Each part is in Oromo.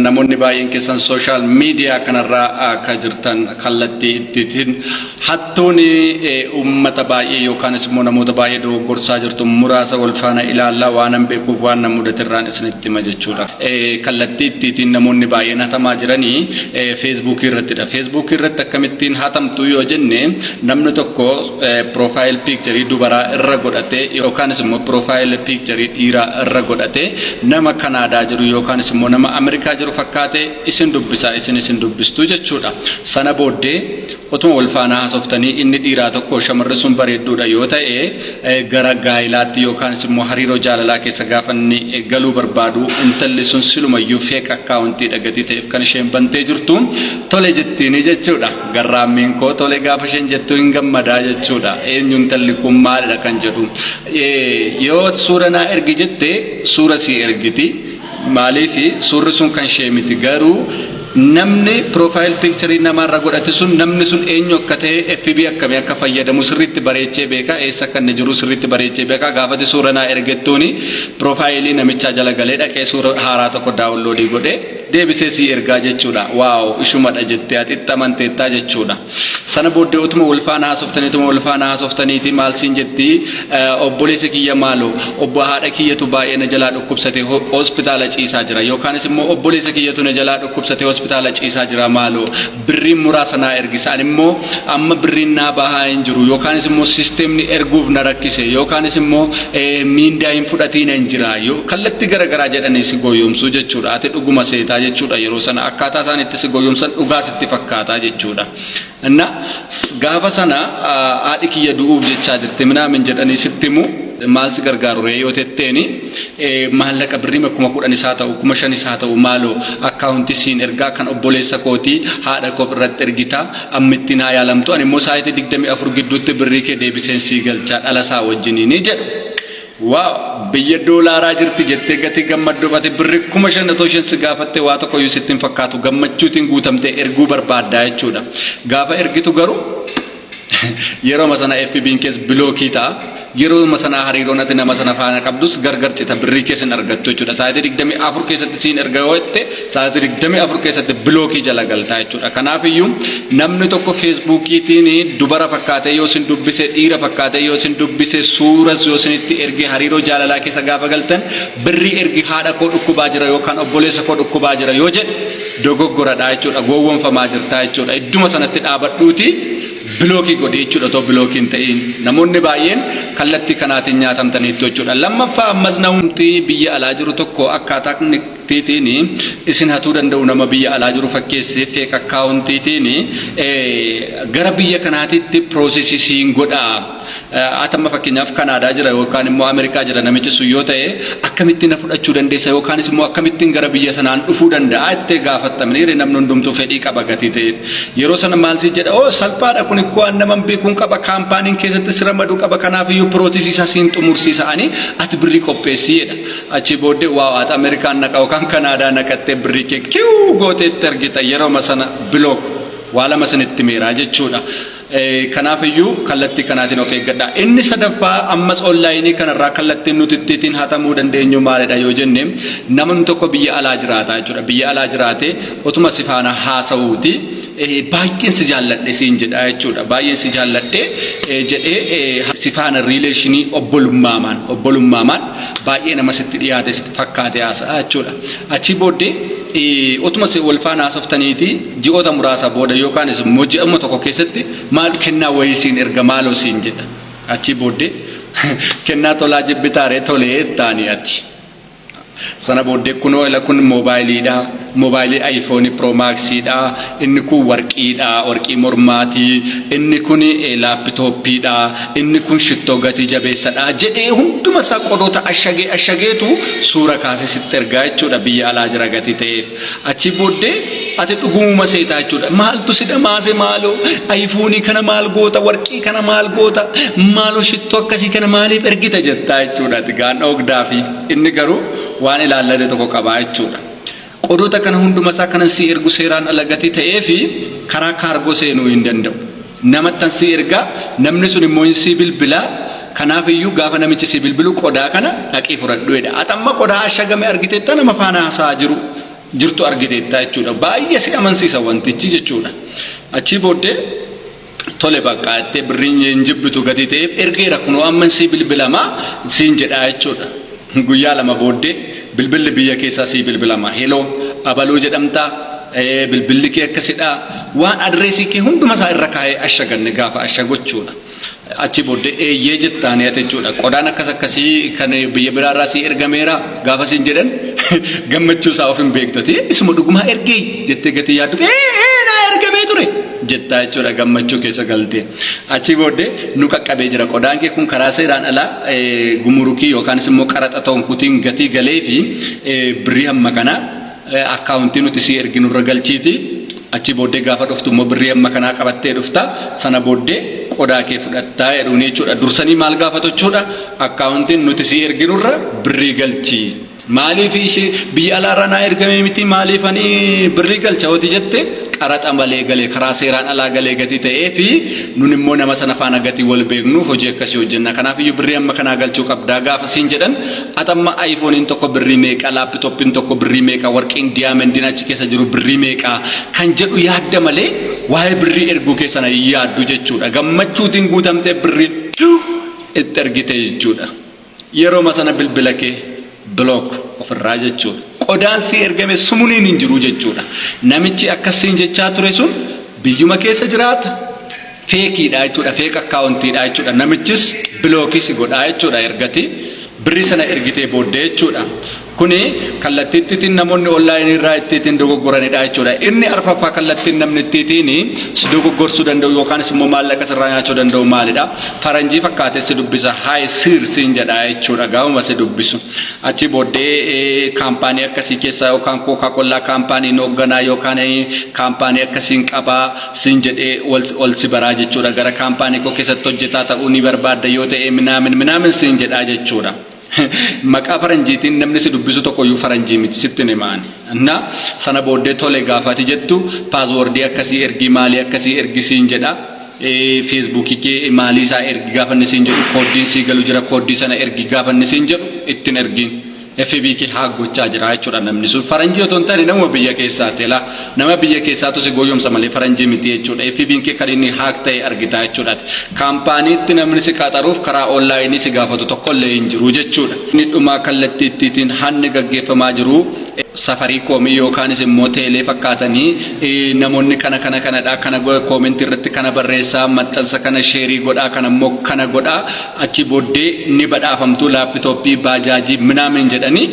namoonni baay'een keessan social media kanarraa akka jirtan kallattii ittiin hattuuni ummata baay'ee yookaanis immoo namoota baay'ee dogoggorsaa jirtu muraasa wal faana ilaallaa waan an beekuuf waan na mudatirraan isinitti hima jechuudha. Kallattii ittiin namoonni baay'een hatamaa jiranii Facebook irrattidha. Facebook irratti akkamittiin hatamtu yoo jenne namni tokko profile picture dubaraa irra godhatee yookaanis immoo profile picture dhiiraa irra godhatee nama Kanaadaa jiru yookaanis immoo nama Ameerikaa jiru fakkaate isin dubbisaa isin dubbistu jechuudha. Sana booddee otuma wal faana haasoftanii inni dhiiraa tokko shamarri sun bareedduudha yoo ta'e gara gaayilaatti yookaanis immoo hariiroo jaalalaa keessa gaafanni galuu barbaadu intalli sun silumayyuu fake akkaawuntii dhagatii ta'eef kan isheen bantee jirtu tole jettiini jechuudha. Garraammiin koo tole gaafa isheen jettu hin gammadaa jechuudha. Eenyu intalli kun maalidha kan jedhu yoo suura naa ergi jette suura si ergiti maaliifi suurri sun kan ishee miti garuu namni profile picture namarra godhate sun namni sun eenyu akka ta'e FB akkamii akka fayyadamu sirriitti bareechee beeka eessa akka inni jiru sirriitti bareechee beeka gaafati suura naa ergettuuni profaayilii namichaa jala galee dhaqee suura haaraa tokko daawunloodii godhee deebisee si ergaa jechuudha. Waaw ishumadha jettee ati itti amanteettaa jechuudha. Sana booddee utuma wal faana haasoftaniiti maal siin jetti obboleessa kiyya maaloo obbo haadha kiyyatu baay'ee na jalaa dhukkubsate hospitaala ciisaa jira yookaanis immoo obboleessa kiyyatu na jalaa dhukkubsate hospitaala ciisaa jira maaloo birriin muraasa naa ergisaan immoo amma birriin naa bahaa hin jiru yookaanis immoo sisteemni erguuf na rakkise yookaanis immoo miindaa hin fudhatiin hin jira kallattii garagaraa jedhanii si gooyomsuu jechuudha. Ati dhuguma seetaa jechuudha yeroo sana akkaataa isaan itti si gooyomsan dhugaa sitti fakkaataa jechuudha. Inna gaafa sana haadhi kiyya du'uuf jechaa jirti minaamin jedhanii sitti himu maal si gargaaru yoo tetteeni maallaqa birrii 10,000 isaa ta'u 5,000 isaa ta'u maaloo akkaawuntii siin ergaa kan obboleessa kootii haadha koo irratti ergitaa ammittiin haa yaalamtu ani immoo sa'aatii 24 gidduutti birrii kee deebiseen sii galchaa dhala isaa wajjiniini jedhu. Waaw biyya doolaaraa jirti jettee gatii gammadduu baate birrii 5,000 si gaafatte waa tokko yoo sitti hin fakkaatu gammachuutiin guutamtee erguu barbaaddaa jechuudha. Gaafa ergitu garuu yeroo masana FB'n keessa bilookii ta'a yeroo masana hariiroon ati nama sana faana qabdus gargar cita birrii keessan argattu jechuudha. Sa'aatii 24 keessatti siin erga wette sa'aatii 24 keessatti bilookii jala galtaa jechuudha. Kanaafiyyuu namni tokko Facebookiitiin dubara fakkaatee yoo sin dubbise dhiira fakkaatee yoo sin dubbise suuras yoo sinitti ergi hariiroo jaalalaa keessa gaafa galtan birrii ergi haadha koo dhukkubaa jira yookaan obboleessa koo dhukkubaa jira yoo jedhe dogoggoradhaa jechuudha. Gowwoomfamaa jirtaa jechuudha. Idduma sanatti dhaabadhuuti bilookii godhee jechuudha. Too bilookiin ta'in namoonni baay'een kallattii kanaatiin nyaatamtaniitu jechuudha. Lammaffaa ammas namni biyya alaa jiru tokko akkaataa tiitiin isin hatuu danda'u nama biyya alaa jiru fakkeessee feek akkaawuntiitiin gara biyya kanaatitti piroosesii siin godhaa. Atamma fakkeenyaaf Kanaadaa jira yookaan immoo Ameerikaa jira namichi sun yoo ta'e akkamittiin na fudhachuu dandeessa yookaanis immoo akkamittiin gara biyya sanaan dhufuu danda'a itti gaafattamanii namni hundumtuu fedhii qaba gatii ta'e yeroo sana maal si jedha salphaadha kun ikkoo nama beekuun qaba kaampaaniin keessatti sira maduu qaba kanaafiyyuu piroosesii isaa siin xumursiisa'anii ati birrii qopheessiidha. Achi booddee waa Ameerikaan naqa yookaan Kanaadaa naqattee birrii kee kiuu gooteetti argita yeroo sana bilook waa lama sanitti meeraa jechuudha. Kanaafiyyuu kallattii kanaatiin of eeggadha. Inni sadaffaa ammas onlaayinii kanarraa kallattiin nuti ittiin hatamuu dandeenyu maalidha yoo jenne namni tokko biyya alaa jiraata jechuudha. Biyya alaa jiraate otuma si faana haasa'uuti baay'een si jaalladhe siin jedha jechuudha. Baay'een si jaalladhe jedhee si faana riileeshinii obbolummaan baay'ee nama sitti dhiyaate sitti fakkaate haasa'a jechuudha. Achi booddee utuma si wal faana haasoftaniiti ji'oota muraasa booda yookaanis immoo ji'uma tokko keessatti maal kennaa wayii siin erga maaloo siin jedha. Achi booddee kennaa tolaa jibbitaaree tolee taanii ati. Sana booddee kunoo ila kun moobaayiliidha. Moobaayilii iPhone Pro Maxidha. Inni kun warqiidha. Warqii mormaatii. Inni kun laapitooppiidha. Inni kun shittoo gatii jabeessadha. Jedhee hunduma isaa qodoota ashageetu suura kaasee sitti ergaa jechuudha biyya alaa jira gatii ta'eef. Achi booddee ati dhugumuma seetaa jechuudha. Maaltu si dhamaase maaloo iPhone kana maal goota warqii kana maal goota maaloo shittoo akkasii kana maaliif ergita jettaa jechuudha. Ati gaan ogdaafi inni garuu waan ilaallate tokko qabaa jechuudha. Qodoota kana hunduma isaa kana si ergu seeraan alagatii ta'eefi karaa kaargoo seenuu hin danda'u. Namattan si erga namni sun immoo si bilbila. Kanaafiyyuu gaafa namichi si bilbilu qodaa kana dhaqii fudhadhuudha. Atamma qodaa ashagame argiteetta nama faana haasaa jiru. jirtu argiteetta jechuudha. Baay'ee si amansiisa wantichi jechuudha. Achi booddee tole bakka itti birriin hin jibbitu gadi ta'eef ergeera kunoo amman si bilbilama siin jedhaa jechuudha. Guyyaa lama booddee bilbilli biyya keessaa si bilbilama. Heloo abaluu jedhamtaa bilbilli kee akkasidhaa waan adreesii kee hunduma isaa irra kaa'ee ashaganne gaafa ashagochuudha. Achi booddee eeyyee jettaanii jechuudha. Qodaan akkasii kan biyya biraarraa si ergameera gaafa siin jedhan gammachuu isaa of hin beektoti. Isuma dhugumaa ergee jettee gatii yaaddu naa ergamee ture jettaa jechuudha gammachuu keessa galtee. Achi booddee nu qaqqabee jira qodaan kee kun karaa seeraan alaa gumurukii yookaanis immoo qaraxa tonkutiin gatii galee fi birrii hamma kanaa akkaawuntii nuti si erginurra galchiiti. Achi booddee gaafa dhuftu immoo birrii hamma kanaa qabattee dhufta sana booddee qodaa kee fudhattaa jedhuun jechuudha. Dursanii maal gaafatu jechuudha akkaawuntiin nuti si erginurra birrii galchi. Maaliif ishee biyya alaarraa naa ergamee miti maaliif ani birrii galcha hooti jette qaraxa malee galee karaa seeraan alaa galee gatii ta'ee fi nun immoo nama sana faana gatii wal beeknuuf hojii akkasii hojjenna. Kanaaf iyyuu birrii amma kanaa galchuu qabdaa gaafa siin jedhan atamma iPhonein tokko birrii meeqa laaptooppiin tokko birrii meeqa warqiin diyaamendiin achi keessa jiru birrii meeqa kan jedhu yaadda malee waa'ee birrii erguu keessana yaaddu jechuudha. Gammachuutiin guutamtee birrii itti ergite jechuudha. Yeroo masana bilbila kee block ofirraa jechuudha. Qodaan si ergame sumuuniin hin jiru jechuudha. Namichi akkasiin jechaa ture sun biyyuma keessa jiraata. Feekiidha jechuudha. Feek akkaawuntiidha jechuudha. Namichis bilookii si godhaa jechuudha ergati. Birri sana ergitee booddee jechuudha. Kuni kallattiittiin namoonni online irraa ittiin dogoggoranidha jechuudha. Inni arfaffaa kallattiin namni ittiin si dogoggorsuu danda'u yookaanis immoo maallaqa sirraa nyaachuu danda'u maalidha? Faranjii fakkaatee si dubbisa haay siirsiin jedha jechuudha gaafuma si dubbisu. Achi booddee kaampaanii akkasii keessaa yookaan kookaa-kollaa kaampaaniin hoogganaa yookaan kaampaanii akkasiin qabaa siin jedhee ol si baraa jechuudha. Gara kaampaanii koo keessatti hojjetaa ta'uu ni barbaadda yoo ta'e minaamin siin jedhaa jechuudha. Maqaa faranjiitiin namni si dubbisu tokko iyyuu faranjii miti sitti ni maani. Na sana booddee tole gaafati jettu paaswoordii akkasii ergi maalii akkasii ergi siin jedha. Feesbuukii kee maalii isaa ergi gaafanni siin jedhu kooddiin sii galu jira kooddii sana ergi gaafanni siin jedhu ittiin ergiin. FB kee haa gochaa jira jechuudha namni sun faranjii otoo hin taane nama biyya keessaati la nama biyya keessaatu si gooyomsa malee faranjii miti jechuudha. FB kee kan inni haak ta'e argita jechuudha. Kaampaaniitti namni si qaxaruuf karaa onlaayinii si gaafatu tokkollee hin jiru jechuudha. Inni dhumaa kallattiittiin hanni gaggeeffamaa jiru safarii koomii yookaanis immoo teelee fakkaatanii namoonni kanadha kana koomentii irratti kana barreessaa maxxansa kana sheerii godhaa kana immoo kana godhaa achi booddee ni badhaafamtuu laapitooppii baajaajii minaamin jedhanii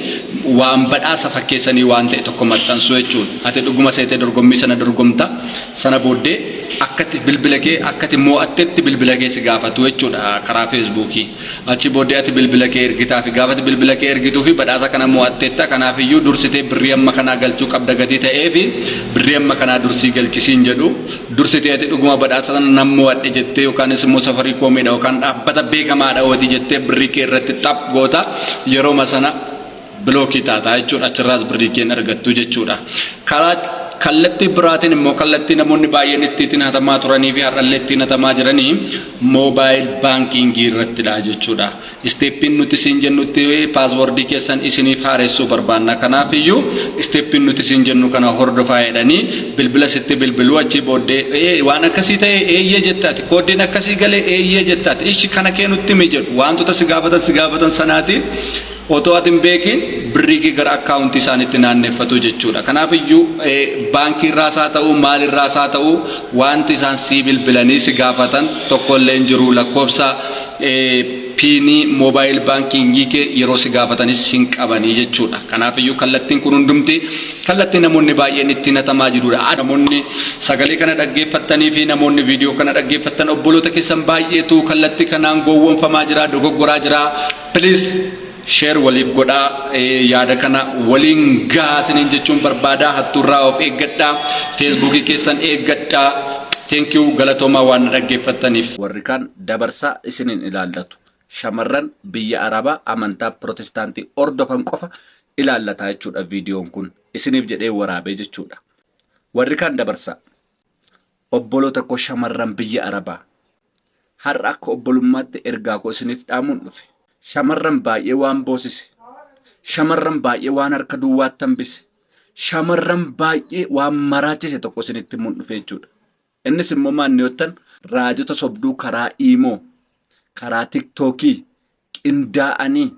waan badhaasa fakkeessanii waan ta'e tokko maxxansu jechuudha. Ati dhuguma seetee dorgommii sana dorgomta sana booddee akkatti bilbila kee akkatti mo'attetti bilbila kee si gaafatu jechuudha karaa feesbuukii. Achi booddee ati bilbila kee ergitaa fi gaafati bilbila kee ergituu fi badhaasa kana mo'attetta kanaaf iyyuu dursitee birrii amma kanaa galchuu qabda gatii ta'ee fi birrii amma kanaa dursii galchisiin jedhu dursitee ati dhuguma badhaasa sana nan mo'adhe jettee yookaanis immoo safarii koomiidha yookaan dhaabbata beekamaadha hootii jettee birrii kee irratti xap goota yeroo sana bilookii taataa jechuudha achirraas birrii kee argattu jechuudha. Kallattii biraatiin immoo kallattii namoonni baay'een ittiin hatamaa turanii fi har'allee ittiin hatamaa jiranii moobaayil baankingii irrattidha jechuudha. Isteeppiin nuti siin jennutti paaswoordii keessan isiniif haaressuu barbaanna. Kanaaf iyyuu isteeppiin nuti siin jennu kana hordofaa jedhanii bilbila sitti bilbiluu achi booddee waan akkasii ta'e eeyyee jettaati kooddiin akkasii galee eeyyee jettaati ishi kana kee nutti mi jedhu wantoota si gaafatan sanaatiin otoo atin beekin birrii kee gara akkaawuntii isaaniitti naanneffatu jechuudha. Kanaaf iyyuu baankii irraas haa ta'u maal irraas haa ta'u wanti isaan sii bilbilanii si gaafatan tokkollee hin jiru lakkoofsa piinii moobaayil baankingii kee yeroo si gaafatanis hin qabanii jechuudha. Kanaaf iyyuu kallattiin kun hundumti kallattii namoonni baay'een ittiin hatamaa jirudha. Namoonni sagalee kana dhaggeeffattanii fi namoonni viidiyoo kana dhaggeeffattan obboloota keessan baay'eetu kallattii kanaan gowwoomfamaa jira dogoggoraa jira. Please share waliif godhaa yaada kana waliin gaasiniin jechuun barbaadaa hattuurraa of eeggadhaa feesbuukii keessan eeggadhaa. Thank you galatooma waan dhaggeeffattaniif. Warri kaan dabarsaa isiniin ilaallatu shamarran biyya Arabaa amantaa Protestaantii ordofan qofa ilaallataa jechuudha viidiyoon kun isiniif jedhee waraabee jechuudha. Warri kaan dabarsaa obboloota koo shamarran biyya Arabaa har'a akka obbolummaatti ergaa koo isiniif dhaamuun dhufe. Shamarran baay'ee waan boosise shamarran baay'ee waan harka duwwaatti hambise shamarran baay'ee waan maraachise tokko isinitti mun dhufe jechuudha. Innis immoo maanniyootan raajota sobduu karaa Iimoo, karaa TikTokii qindaa'anii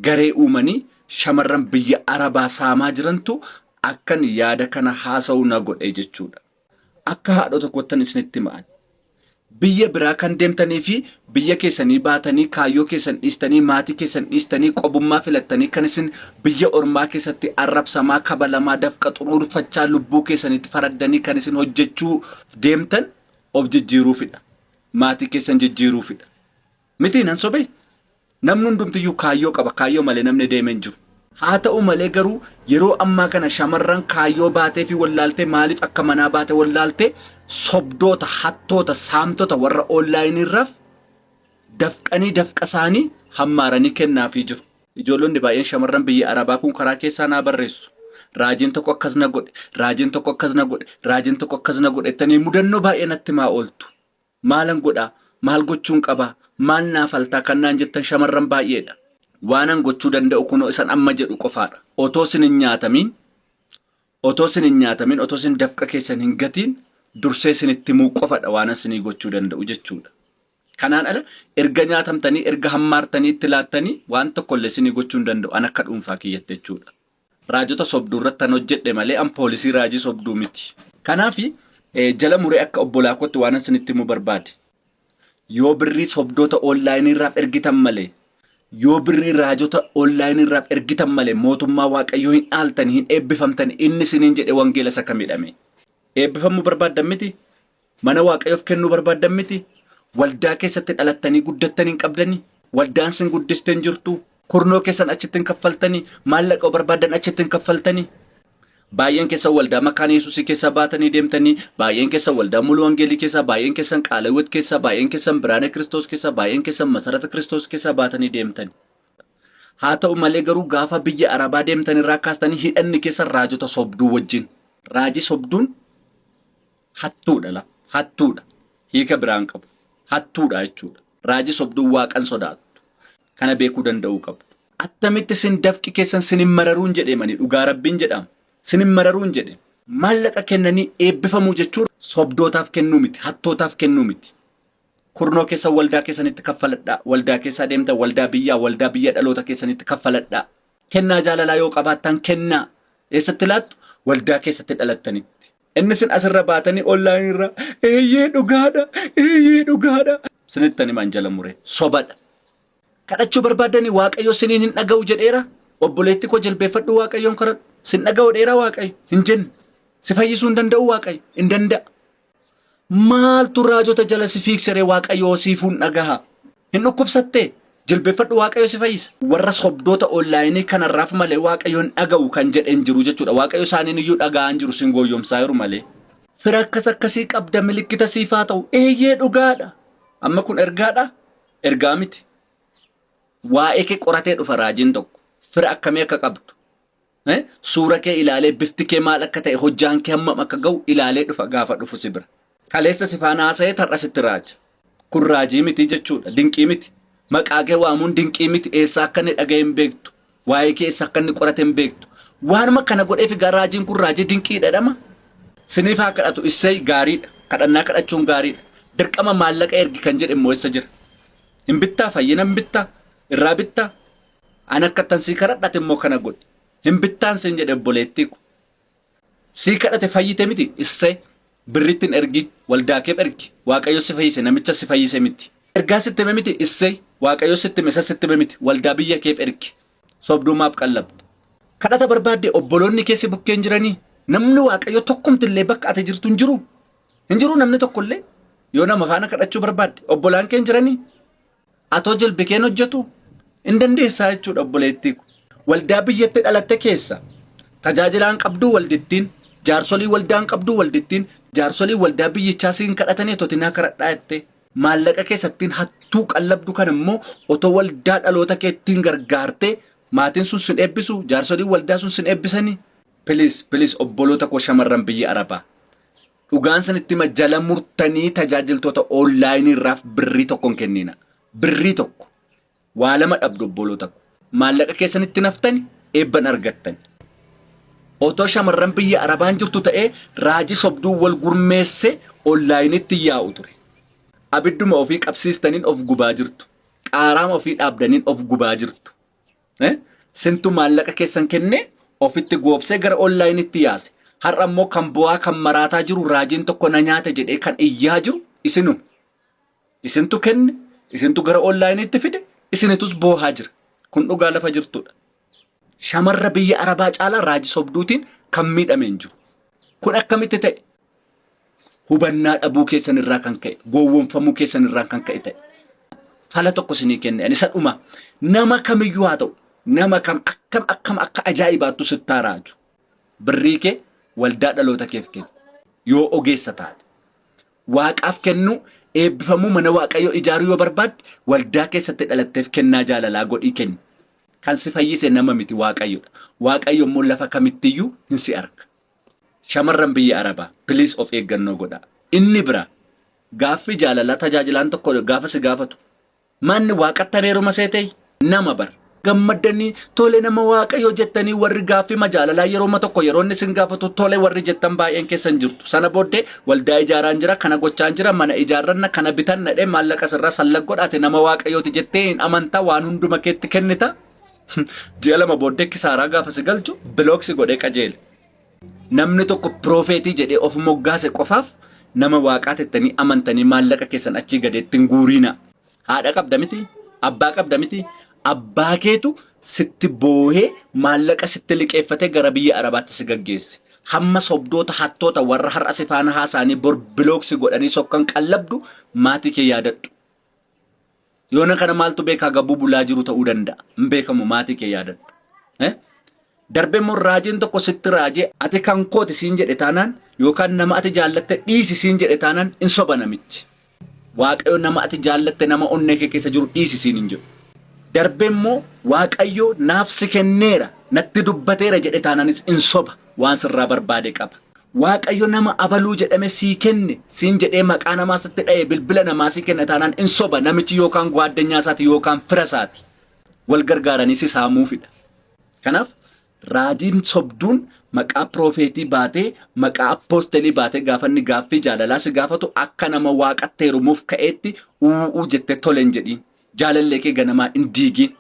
garee uumanii shamarran biyya Arabaa saamaa jirantu akkan yaada kana haasa'uu na godhe jechuudha. Akka haadha tokkottan isinitti ma'an. Biyya biraa kan deemtanii fi biyya keessanii baatanii kaayyoo keessan dhiistanii maatii keessan dhiistanii qobummaa filattanii kan isin biyya ormaa keessatti arrabsamaa kabalamaa dafqa xuruurfachaa lubbuu keessanitti faraddanii kan isin hojjechuu deemtan of jijjiiruufidha. Maatii keessan jijjiiruufidha. Miti nan sobe namni hundumtiyyuu kaayyoo qaba, kaayyoo malee namni deemee hin jiru. Haa ta'u malee garuu yeroo ammaa kana shamarran kaayyoo baatee fi wallaaltee maaliif akka manaa baate wallaaltee sobdoota, hattoota, saamtota warra onlaayinii irraaf dafqanii dafqa isaanii hammaaranii kennaafii jiru. Ijoollonni baay'een shamarran biyya Arabaa kun karaa keessaa naa barreessu. Raajiin tokko akkas na godhe, raajiin tokko akkas na godhe, raajiin tokko akkas na godhe jettanii mudannoo baay'ee natti maa ooltu. Maalan godhaa? Maal gochuun qabaa? Maal naaf faltaa kannaan jettan shamarran baay'eedha. Waanan gochuu danda'u kunoo isan amma jedhu qofaadha. Otoo isin hin nyaatamin, otoo isin dafqa keessan hin gatiin dursee isinitti himuu qofadha waan isinii gochuu danda'u jechuudha. Kanaan ala erga nyaatamtanii erga hammaartanii itti laattanii waan tokkollee isinii gochuu hin danda'u an akka dhuunfaa kiyyatti jechuudha. Raajota sobduu irratti an hojjedhe malee an poolisii raajii sobduu miti. Kanaaf jala muree akka obbolaa kootti waan isinitti himuu barbaade. Yoo birrii sobdoota onlaayinii irraaf ergitan malee, yoo birrii raajota onlaayinii irraaf ergitan malee mootummaa Waaqayyoo hin dhaaltanii hin eebbifamtanii inni isiniin jedhe wangeela isa kam jedhame. Eebbifamuu barbaaddan miti? Mana Waaqayyoof kennuu barbaaddan miti? Waldaa keessatti dhalattanii guddattanii hin qabdanii? Waldaan sin guddisteen jirtu? Kurnoo keessan achitti hin kaffaltanii? Maallaqa barbaaddan achitti hin kaffaltanii? Baay'een keessan waldaa Makaana Yesuusii keessa baatanii deemtanii, baay'een keessan waldaa Muluu Wangeelii keessa, baay'een keessan Qaalawwet keessa, baay'een keessan Biraana Kiristoos keessa, baay'een keessan Masarata Kiristoos keessa baatanii deemtanii. Haa ta'u malee garuu gaafa biyya Arabaa deemtan irraa kaastanii hidhanni keessan raajota sobduu wajjin. Raajii sobduun hattuudha. Hattuudha. Hiika biraan qabu. Hattuudha jechuudha. Raajii sobduun waaqan sodaattu. Kana beekuu danda'uu qabu. Attamitti sin dafqi keessan sinin mararuun jedhemanii dhugaa Rabbiin jedhama. Sinin mararuun jedhe. Maallaqa kennanii eebbifamuu jechuun sobdootaaf kennuu miti, hattootaaf kennuu miti. Kurnoo keessa waldaa keessanitti kaffaladhaa. Waldaa keessaa deemtan waldaa biyya dhaloota keessanitti kaffaladhaa. Kennaa jaalalaa yoo qabaattan kennaa. Eessatti laattu? Waldaa keessatti dhalattanitti. Inni sin asirra baatanii onlaayinii irraa eeyyee dhugaadha. Sinittani maan jala muree sobadha. Kadhachuu barbaadanii Waaqayyo siniin hin dhaga'u jedheera. Obboleetti koo jilbeeffadhu Waaqayyoon kadhadhu. Sin dhaga'u dheeraa Waaqayyo hin jenne. Si fayyisuu hin danda'u Waaqayyo hin danda'a. Maaltu raajota jala si fiiksere Waaqayyo siifuun dhagaha. Hin dhukkubsattee jilbeeffadhu Waaqayyo si fayyisa. Warra sobdoota onlaayinii kanarraaf malee Waaqayyoon dhaga'u kan jedhen jiru jechuudha. Waaqayyo isaaniin iyyuu dhaga'an jiru sin gooyyomsaa jiru malee. Fira akkas akkasii qabda milikkita siifaa ta'u eeyyee dhugaadha. Amma kun ergaadha? Ergaa miti. Waa'ee kee qoratee dhufa raajiin tokko. Fira akkamii akka qabdu. Suura kee ilaalee bifti kee maal akka ta'e hojjaan kee hammam akka ga'u ilaalee dhufa gaafa dhufu si bira. Kaleessa si faana haasa'ee tar'asitti raaja. Kun raajii miti jechuudha. Dinqii miti. Maqaa kee waamuun dinqii miti. Eessaa akka inni dhaga'e hin beektu. Waa'ee kee eessaa akka inni qorate hin beektu. Waanuma kana godheef egaa raajiin kun raajii dinqii dhadhama. Siniif haa kadhatu issee gaariidha. Kadhannaa kadhachuun gaariidha. Dirqama maallaqa ergi kan jedhe immoo eessa jira? Hin bittaa fayyina hin bittaa? Irraa bittaa? An akka tansii kadhadhate immoo kana godhe. Hin bittaan sin jedhe obboleettii ku. Sii kadhate fayyite miti issee birrittiin ergi waldaa keef ergi Waaqayyo si fayyise namicha si fayyise miti. Ergaa sitti hime miti issee Waaqayyo sitti hime sitti hime miti waldaa biyya keef ergi. Sobduumaaf qallabdu. Kadhata barbaadde obboloonni keessi bukkeen jiranii namni Waaqayyo tokkumtillee bakka ati jirtu hin jiru. Hin jiru namni tokkollee yoo nama faana kadhachuu barbaadde obbolaan keen jiranii atoo jilbi keen hojjetu hin dandeessaa jechuudha obboleettii ku. Waldaa biyyatti dhalatte keessa tajaajilaan qabduu waldittiin jaarsolii waldaan qabduu waldittiin jaarsolii waldaa biyyichaa siin kadhatanii totinaa kadhadhaa jettee maallaqa keessattiin hattuu qallabdu kan immoo otoo waldaa dhaloota keettiin gargaartee maatiin sun sin eebbisu jaarsolii waldaa sun sin eebbisanii. Please obboloota koo shamarran biyya Arabaa. Dhugaan sanitti jala murtanii tajaajiltoota onlaayinii irraaf birrii tokkoon kennina. Birrii tokko. Waa lama dhabdu obboloota koo. Maallaqa keessanitti naftani eebban argattani. Otoo shamarran biyya Arabaan jirtu ta'ee raajii sobduu wal gurmeesse onlaayinitti yaa'u ture. Abidduma ofii qabsiistaniin of gubaa jirtu. Qaaraama ofii dhaabdaniin of gubaa jirtu. Sintu maallaqa keessan kennee ofitti goobsee gara onlaayinitti yaase. Har'a immoo kan bu'aa kan maraataa jiru raajiin tokko na nyaata jedhee kan iyyaa jiru isinu. Isintu kenne, isintu gara onlaayinitti fide, isinitus boohaa jira. Kun dhugaa lafa jirtudha. Shamarra biyya Arabaa caalaa raajii sobduutiin kan miidhameen jiru. Kun akkamitti ta'e? Hubannaa dhabuu keessan irraa kan ka'e, gowwoomfamuu keessan irraa kan ka'e ta'e. Fala tokko isinii kenne. Ani sadhuma nama kamiyyuu haa ta'u, nama kam akkam akka ajaa'ibaattu sittaa raaju. Birrii kee waldaa dhaloota keef kennu. Yoo ogeessa taate. Waaqaaf kennu eebbifamuu mana Waaqayyoo ijaaruu yoo barbaadde waldaa keessatti dhalatteef kennaa jaalalaa godhii kenni. Kan si fayyise nama miti Waaqayyoodha. Waaqayyo immoo lafa kamittiyyuu hin si arga. Shamarran biyya Arabaa please of eeggannoo godhaa. Inni bira gaaffii jaalalaa tajaajilaan tokko gaafa si gaafatu. Manni Waaqatti areeruma seetee nama bar. Gammaddanii tole nama Waaqayyoo jettanii warri gaaffii majaalalaa yeroo tokko yeroo inni sin gaafatu tole warri jettan baay'een keessan jirtu. Sana booddee waldaa ijaaraan jira, kana gochaan jira, mana ijaarranna, kana bitan nadhee maallaqa sirraa sallag godhaate nama Waaqayyooti jettee hin amantaa waan hunduma keetti kennita. Ji'a lama booddee kisaaraa gaafa si galchu bilooksi godhee qajeele. Namni tokko piroofeetii jedhee of moggaase qofaaf nama Waaqaa tettanii amantanii maallaqa keessan achii gadeetti hin guuriina. Haadha qabda miti, abbaa qabda miti, abbaa keetu sitti boohee maallaqa sitti liqeeffatee gara biyya Arabaatti si gaggeesse. Hamma sobdoota hattoota warra har'a si faana haasaanii bor bilooksi godhanii sokkan qallabdu maatii kee yaadadhu. Yoona kana maaltu beekaa gabbuu bulaa jiru ta'uu danda'a. Hin beekamu maatii kee yaadadhu. Darbee immoo raajiin tokko sitti raajee ati kan kooti siin jedhe taanaan yookaan nama ati jaallatte dhiisi siin jedhe taanaan hin soba namichi. Waaqayyo nama ati jaallatte nama onnee kee keessa jiru dhiisi siin hin jedhu. Darbee immoo Waaqayyo naaf si kenneera natti dubbateera jedhe taanaanis hin soba waan sirraa barbaade qaba. Waaqayyo nama abaluu jedhame sii kenne siin jedhee maqaa namaa sitti dha'ee bilbila namaa sii kenne taanaan hin soba namichi yookaan gwaaddanyaa isaati yookaan fira isaati. Wal gargaaranii si saamuufidha. Kanaaf raajiin sobduun maqaa piroofeetii baatee maqaa appoostelii baatee gaafanni gaaffii jaalalaa si gaafatu akka nama Waaqatti heerumuuf ka'eetti uuu jettee tolen jedhiin. Jaalallee kee ganamaa hin diigiin.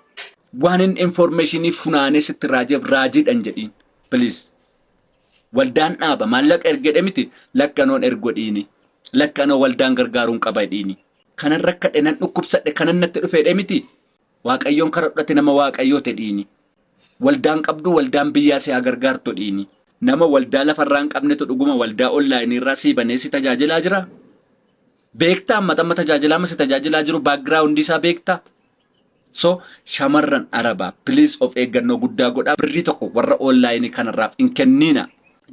Waan hin informationii funaanee sitti raajeef raajiidhan jedhiin. Please. Waldaan dhaaba maallaqa ergedhe miti lakkanoon ergodhiini. Lakkanoo waldaan gargaaruun qaba dhiini. Kanan rakkadhe nan dhukkubsadhe kanan natti dhufeedhe miti. Waaqayyoon kara dhudhate nama Waaqayyoo ta'edhiini. Waldaan qabdu waldaan biyyaa si gargaartu dhiini. Nama waldaa lafarraa hin qabnetu dhuguma waldaa onlaayinii irraa si banee si tajaajilaa jira. Beektaa amma tajaajilaa si tajaajilaa jiru background isaa beektaa. So shamarran Arabaa please of eeggannoo guddaa godhaa. Birrii tokko warra onlaayinii kanarraaf hin kenniina.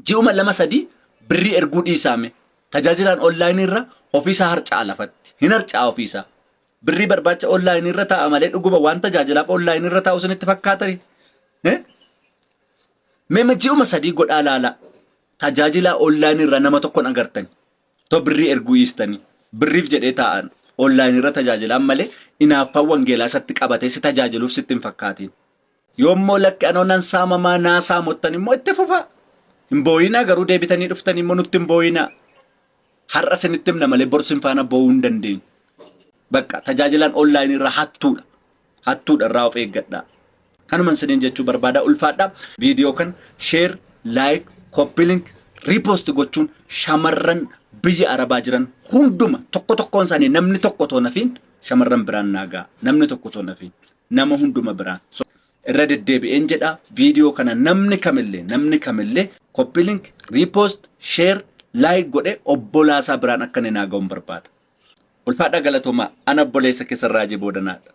Ji'uma 2-3 birrii erguu dhiisame. Tajaajilaan onlaayinii irra ofiisaa harcaa lafatti. Hin harcaa ofiisaa. Birrii barbaacha onlaayinii irra taa'a malee dhuguma waan tajaajilaaf onlaayinii irra taa'u sinitti fakkaatani. Meema ji'uma 3 godhaa laala. Tajaajilaa onlaayinii irra nama tokkoon agartani. To birrii erguu dhiistanii. Birriif jedhee taa'an onlaayinii irra tajaajilaan malee inaaffaan wangeelaa isatti qabatee si tajaajiluuf sitti hin fakkaatiin. Yoommoo lakki anoo nan saamamaa naa saamottan immoo itti fufaa. Hin booyinaa garuu deebitanii dhuftanii immoo nutti hin booyinaa. Har'a sinitti himna malee borsin faana boo'uu hin dandeenyu. Bakka tajaajilaan onlaayinii irraa hattuudha. Hattuudha irraa of eeggadhaa. Kanuman siniin jechuu barbaada ulfaadhaa. Viidiyoo kan share, like, copy link, repost gochuun shamarran biyya Arabaa jiran hunduma tokkoon isaanii namni tokko otoo nafiin shamarran biraan naagaa. Namni tokko otoo nafiin nama hunduma biraan. Irra deddeebi'een jedha viidiyoo kana namni kamillee copy link, repost, share, like godhe obbolaasaa biraan akka inni naaga'uun barbaada. Ulfaadhaa galatoomaa ana obboleessa keessan Raajii Boodanaadha.